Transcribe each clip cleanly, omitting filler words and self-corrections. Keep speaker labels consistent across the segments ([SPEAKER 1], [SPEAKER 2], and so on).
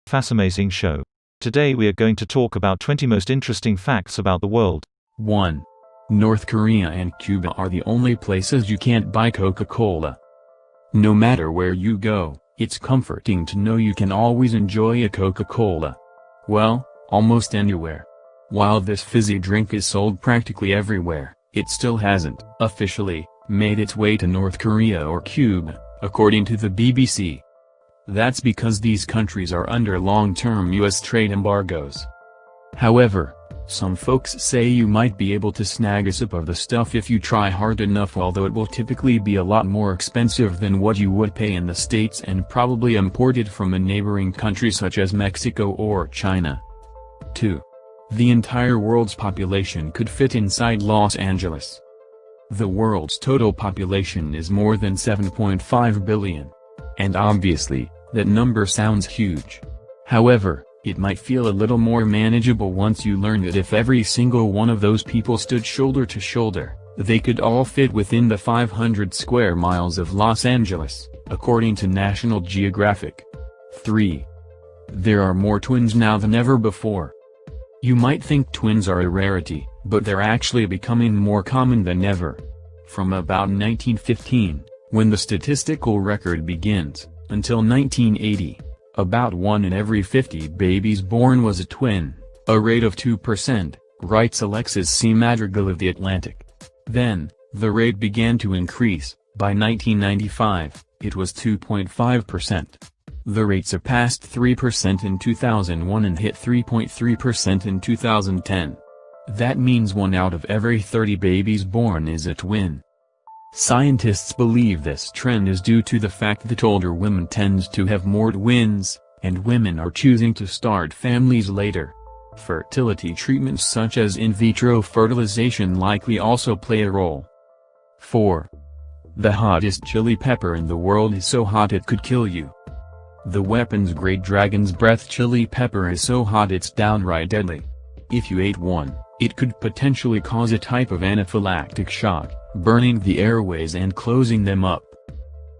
[SPEAKER 1] Fascinating show. Today we are going to talk about 20 most interesting facts about the world.
[SPEAKER 2] 1. North Korea and Cuba are the only places you can't buy Coca-Cola. No matter where you go, it's comforting to know you can always enjoy a Coca-Cola. Well, almost anywhere. While this fizzy drink is sold practically everywhere, it still hasn't, officially, made its way to North Korea or Cuba, according to the BBC. That's because these countries are under long-term U.S. trade embargoes. However, some folks say you might be able to snag a sip of the stuff if you try hard enough, although it will typically be a lot more expensive than what you would pay in the States and probably imported from a neighboring country such as Mexico or China. 2. The entire world's population could fit inside Los Angeles. The world's total population is more than 7.5 billion. And obviously, that number sounds huge. However, it might feel a little more manageable once you learn that if every single one of those people stood shoulder to shoulder, they could all fit within the 500 square miles of Los Angeles, according to National Geographic. 3. There are more twins now than ever before. You might think twins are a rarity, but they're actually becoming more common than ever. From about 1915, when the statistical record begins, until 1980, about 1 in every 50 babies born was a twin, a rate of 2%, writes Alexis C. Madrigal of The Atlantic. Then, the rate began to increase. By 1995, it was 2.5%. The rate surpassed 3% in 2001 and hit 3.3% in 2010. That means 1 out of every 30 babies born is a twin. Scientists believe this trend is due to the fact that older women tend to have more twins, and women are choosing to start families later. Fertility treatments such as in vitro fertilization likely also play a role. 4. The hottest chili pepper in the world is so hot it could kill you. The weapons-grade Dragon's Breath chili pepper is so hot it's downright deadly. If you ate one, it could potentially cause a type of anaphylactic shock, burning the airways and closing them up.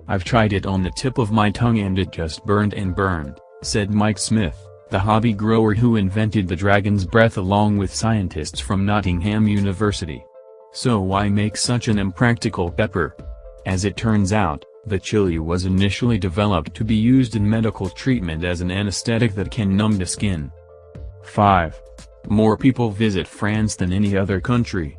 [SPEAKER 2] I've tried it on the tip of my tongue and it just burned and burned, said Mike Smith, the hobby grower who invented the Dragon's Breath along with scientists from Nottingham University. So why make such an impractical pepper? As it turns out, the chili was initially developed to be used in medical treatment as an anesthetic that can numb the skin. 5. More people visit France than any other country.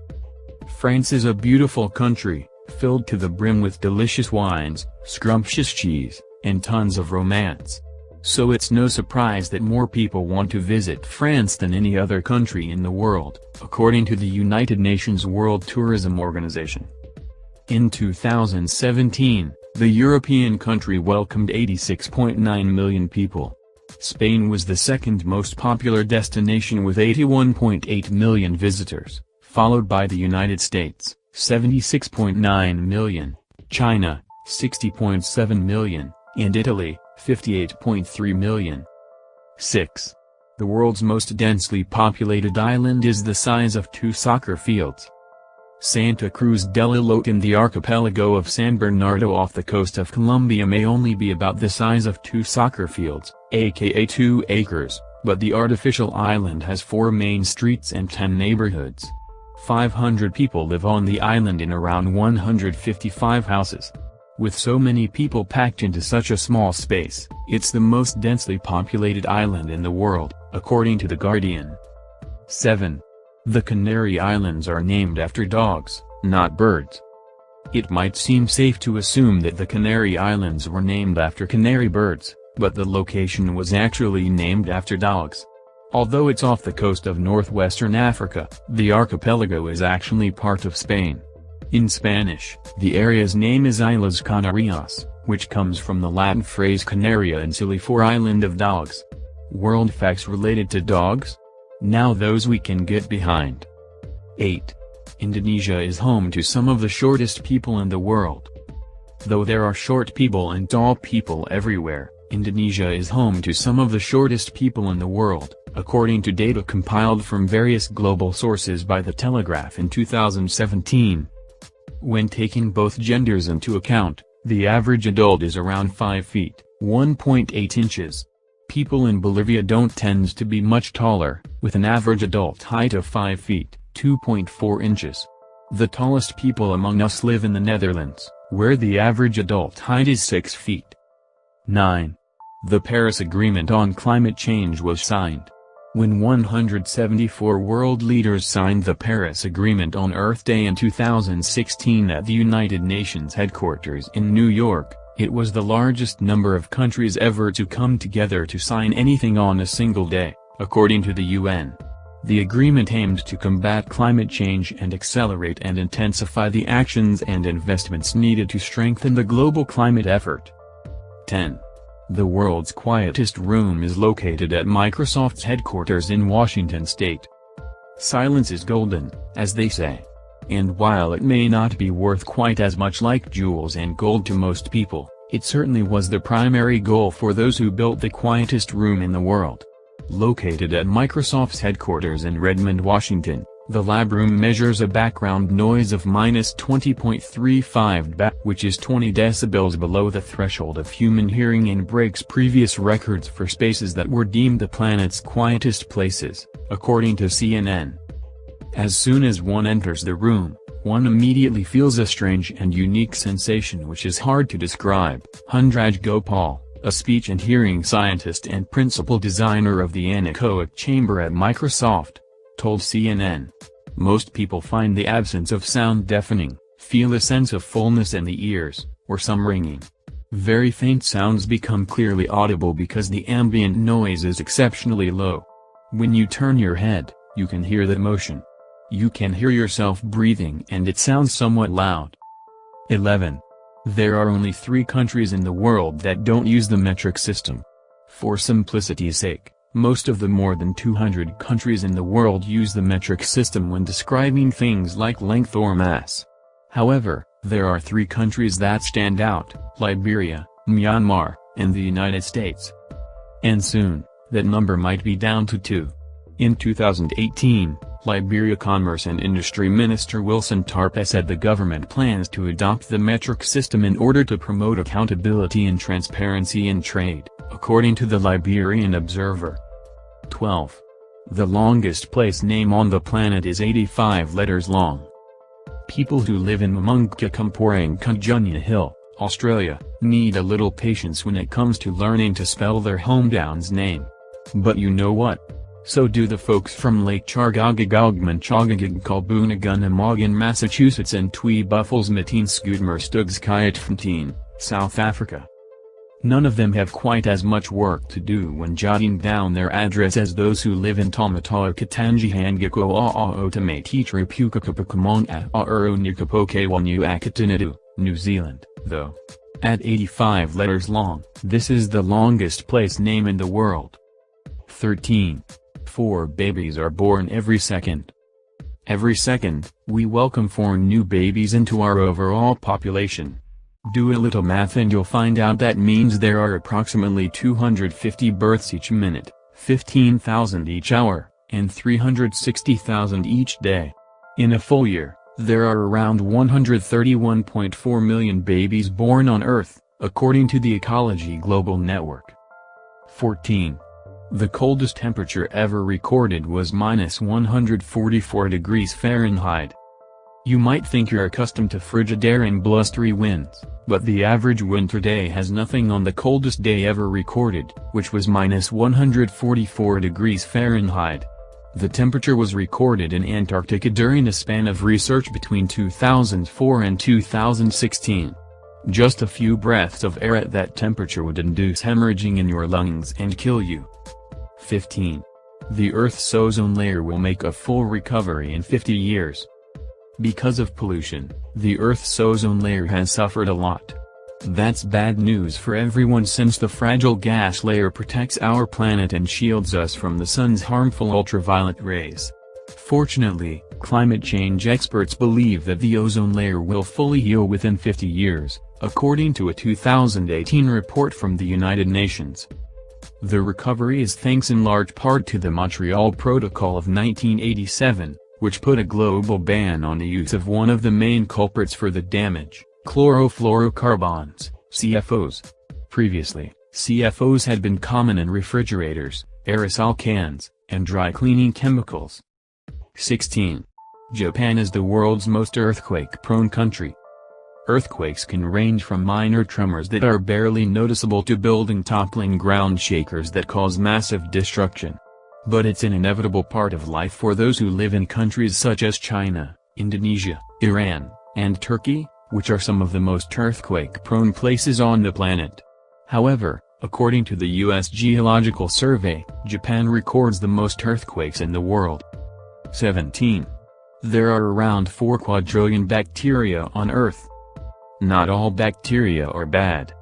[SPEAKER 2] France is a beautiful country, filled to the brim with delicious wines, scrumptious cheese, and tons of romance. So it's no surprise that more people want to visit France than any other country in the world, according to the United Nations World Tourism Organization. In 2017, the European country welcomed 86.9 million people. Spain was the second most popular destination with 81.8 million visitors, followed by the United States, 76.9 million, China, 60.7 million, and Italy, 58.3 million. 6. The world's most densely populated island is the size of 2 soccer fields. Santa Cruz del Elote in the archipelago of San Bernardo off the coast of Colombia may only be about the size of 2 soccer fields, aka 2 acres, but the artificial island has 4 main streets and 10 neighborhoods. 500 people live on the island in around 155 houses. With so many people packed into such a small space, it's the most densely populated island in the world, according to The Guardian. 7. The Canary Islands are named after dogs, not birds. It might seem safe to assume that the Canary Islands were named after canary birds, but the location was actually named after dogs. Although it's off the coast of northwestern Africa, the archipelago is actually part of Spain. In Spanish, the area's name is Islas Canarias, which comes from the Latin phrase Canaria Insulae for island of dogs. World facts related to dogs? Now those we can get behind. 8. Indonesia is home to some of the shortest people in the world. Though there are short people and tall people everywhere, Indonesia is home to some of the shortest people in the world, according to data compiled from various global sources by The Telegraph in 2017. When taking both genders into account, the average adult is around 5 feet, 1.8 inches. People in Bolivia don't tend to be much taller, with an average adult height of 5 feet, 2.4 inches. The tallest people among us live in the Netherlands, where the average adult height is 6 feet. 9. The Paris Agreement on Climate Change was signed. When 174 world leaders signed the Paris Agreement on Earth Day in 2016 at the United Nations headquarters in New York, it was the largest number of countries ever to come together to sign anything on a single day, according to the UN. The agreement aimed to combat climate change and accelerate and intensify the actions and investments needed to strengthen the global climate effort. 10. The world's quietest room is located at Microsoft's headquarters in Washington state. Silence is golden, as they say. And while it may not be worth quite as much like jewels and gold to most people, it certainly was the primary goal for those who built the quietest room in the world. Located at Microsoft's headquarters in Redmond, Washington, the lab room measures a background noise of -20.35 dB, which is 20 decibels below the threshold of human hearing and breaks previous records for spaces that were deemed the planet's quietest places, according to CNN. As soon as one enters the room, one immediately feels a strange and unique sensation which is hard to describe. Hundraj Gopal, a speech and hearing scientist and principal designer of the anechoic chamber at Microsoft, told CNN. Most people find the absence of sound deafening, feel a sense of fullness in the ears, or some ringing. Very faint sounds become clearly audible because the ambient noise is exceptionally low. When you turn your head, you can hear the motion. You can hear yourself breathing and it sounds somewhat loud. 11. There are only 3 countries in the world that don't use the metric system. For simplicity's sake, most of the more than 200 countries in the world use the metric system when describing things like length or mass. However, there are 3 countries that stand out: Liberia, Myanmar, and the United States. And soon, that number might be down to 2. In 2018, Liberia Commerce and Industry Minister Wilson Tarpe said the government plans to adopt the metric system in order to promote accountability and transparency in trade, according to the Liberian Observer. 12. The longest place name on the planet is 85 letters long. People who live in Mungkakampore Kunjunya Hill, Australia, need a little patience when it comes to learning to spell their hometown's name. But you know what? So do the folks from Lake Chargagagogman Chagagagkalbunagunamagan, Massachusetts and Twee Buffels Mateen Scootmer Stugs Kayatfontein, South Africa. None of them have quite as much work to do when jotting down their address as those who live in Tamatawa Katanji Hangako Aotamati Tripukakapakamong Auronicapokewanyu Akatinadu, New Zealand, though. At 85 letters long, this is the longest place name in the world. 13. 4 babies are born every second. Every second, we welcome 4 new babies into our overall population. Do a little math and you'll find out that means there are approximately 250 births each minute, 15,000 each hour, and 360,000 each day. In a full year, there are around 131.4 million babies born on Earth, according to the Ecology Global Network. 14. The coldest temperature ever recorded was -144 degrees Fahrenheit. You might think you're accustomed to frigid air and blustery winds, but the average winter day has nothing on the coldest day ever recorded, which was -144 degrees Fahrenheit. The temperature was recorded in Antarctica during a span of research between 2004 and 2016. Just a few breaths of air at that temperature would induce hemorrhaging in your lungs and kill you. 15. The Earth's ozone layer will make a full recovery in 50 years. Because of pollution, the Earth's ozone layer has suffered a lot. That's bad news for everyone since the fragile gas layer protects our planet and shields us from the sun's harmful ultraviolet rays. Fortunately, climate change experts believe that the ozone layer will fully heal within 50 years, according to a 2018 report from the United Nations. The recovery is thanks in large part to the Montreal Protocol of 1987, which put a global ban on the use of one of the main culprits for the damage, chlorofluorocarbons, CFOs. Previously, CFOs had been common in refrigerators, aerosol cans, and dry cleaning chemicals. 16. Japan is the world's most earthquake-prone country. Earthquakes can range from minor tremors that are barely noticeable to building toppling ground shakers that cause massive destruction. But it's an inevitable part of life for those who live in countries such as China, Indonesia, Iran, and Turkey, which are some of the most earthquake-prone places on the planet. However, according to the U.S. Geological Survey, Japan records the most earthquakes in the world. 17. There are around 4 quadrillion bacteria on Earth. Not all bacteria are bad.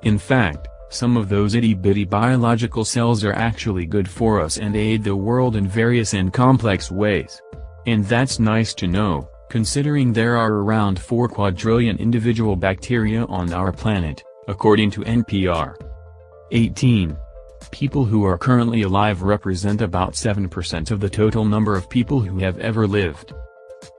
[SPEAKER 2] In fact, some of those itty-bitty biological cells are actually good for us and aid the world in various and complex ways. And that's nice to know, considering there are around 4 quadrillion individual bacteria on our planet, according to NPR. 18. People who are currently alive represent about 7% of the total number of people who have ever lived.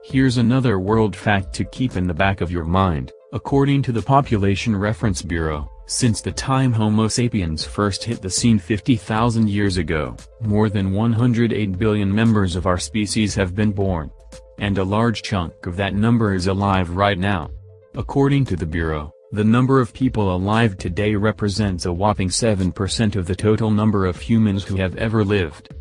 [SPEAKER 2] Here's another world fact to keep in the back of your mind. According to the Population Reference Bureau, since the time Homo sapiens first hit the scene 50,000 years ago, more than 108 billion members of our species have been born. And a large chunk of that number is alive right now. According to the Bureau, the number of people alive today represents a whopping 7% of the total number of humans who have ever lived.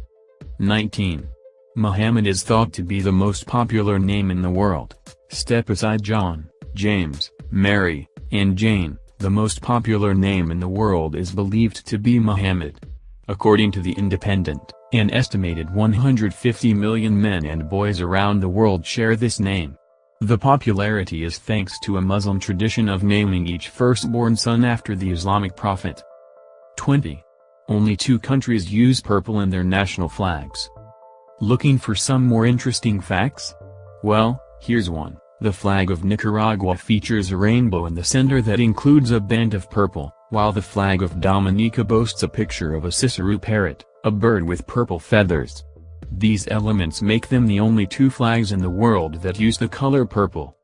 [SPEAKER 2] 19. Muhammad is thought to be the most popular name in the world. Step aside John, James, Mary, and Jane, the most popular name in the world is believed to be Muhammad. According to The Independent, an estimated 150 million men and boys around the world share this name. The popularity is thanks to a Muslim tradition of naming each firstborn son after the Islamic prophet. 20. Only 2 countries use purple in their national flags. Looking for some more interesting facts? Well, here's one. The flag of Nicaragua features a rainbow in the center that includes a band of purple, while the flag of Dominica boasts a picture of a Ciceroo parrot, a bird with purple feathers. These elements make them the only 2 flags in the world that use the color purple.